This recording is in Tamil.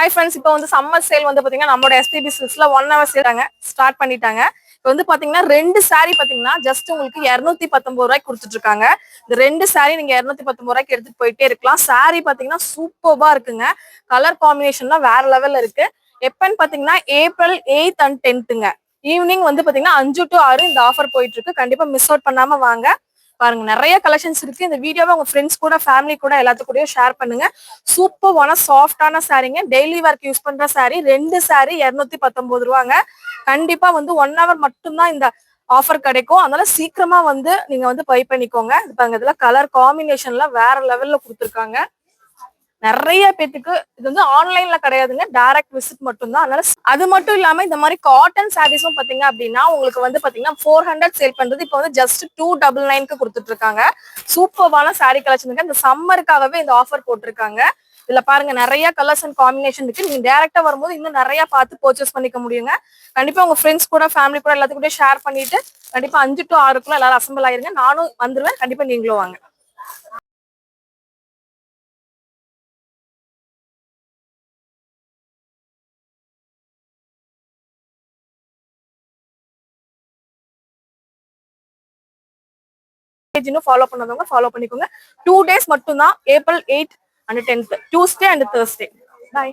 ஹாய் ஃப்ரெண்ட்ஸ், இப்போ வந்து சம்மர் சேல் வந்து பாத்தீங்கன்னா நம்மளோட எஸ்பிபி சில்க்ஸ்ல 1 hour சேல் ஸ்டார்ட் பண்ணிட்டாங்க. இப்போ வந்து பாத்தீங்கன்னா 2 saree பாத்தீங்கன்னா ஜஸ்ட் உங்களுக்கு 219 ரூபாய்க்கு கொடுத்துட்டு இருக்காங்க. இந்த 2 saree நீங்க 219 ரூபாய்க்கு எடுத்துட்டு போயிட்டே இருக்கலாம். saree பாத்தீங்கன்னா சூப்பர்பா இருக்குங்க. கலர் காம்பினேஷன்லாம் வேற லெவல்ல இருக்கு. எப்பன்னு பாத்தீங்கன்னா April 8th and 10th evening வந்து பாத்தீங்கன்னா 5 to 6 இந்த ஆஃபர் போயிட்டு இருக்கு. கண்டிப்பா மிஸ் அவுட் பண்ணாம வாங்க. பாருங்க, நிறைய கலெக்ஷன்ஸ் இருக்கு. இந்த வீடியோவை உங்க ஃப்ரெண்ட்ஸ் கூட, ஃபேமிலி கூட எல்லாத்துக்கூடயும் ஷேர் பண்ணுங்க. சூப்பர்வான சாஃப்டான சாரீங்க. டெய்லி ஒர்க் யூஸ் பண்ற சாரி. 2 saree 219 ரூபாங்க. கண்டிப்பா வந்து 1 hour மட்டும்தான் இந்த ஆஃபர் கிடைக்கும். அதனால சீக்கிரமா வந்து நீங்க வந்து பை பண்ணிக்கோங்க. பாருங்க, இதுல கலர் காம்பினேஷன்ல வேற லெவல்ல கொடுத்துருக்காங்க. நிறைய பேத்துக்கு இது வந்து ஆன்லைன்ல கிடையாதுங்க, டைரக்ட் விசிட் மட்டும் தான். அதனால அது மட்டும் இல்லாம இந்த மாதிரி காட்டன் சாரீஸும் பாத்தீங்க அப்படின்னா உங்களுக்கு வந்து பாத்தீங்கன்னா 400 சேல் பண்றது இப்போ வந்து ஜஸ்ட் 299க்கு கொடுத்துட்டு இருக்காங்க. சூப்பர்வான சாரீ கலெக்ஷன். இந்த சம்மருக்காகவே இந்த ஆஃபர் போட்டிருக்காங்க. இதுல பாருங்க, நிறைய கலர்ஸ் அண்ட் காம்பினேஷன் இருக்கு. நீங்க டைரக்டா வரும்போது இன்னும் நிறைய பார்த்து பர்ச்சேஸ் பண்ணிக்க முடியுங்க. கண்டிப்பா உங்க ஃப்ரெண்ட்ஸ் கூட, ஃபேமிலி கூட எல்லாத்துக்கூட ஷேர் பண்ணிட்டு கண்டிப்பா 5 to 6க்குள்ள எல்லாரும் அசம்பிள் ஆயிருங்க. நானும் வந்துருவேன். கண்டிப்பா நீங்களும் வாங்க. ஃபாலோ பண்ணாதவங்க ஃபாலோ பண்ணிக்கோங்க. 2 days மட்டும் தான், April 8 and 10th, Tuesday and Thursday. Bye.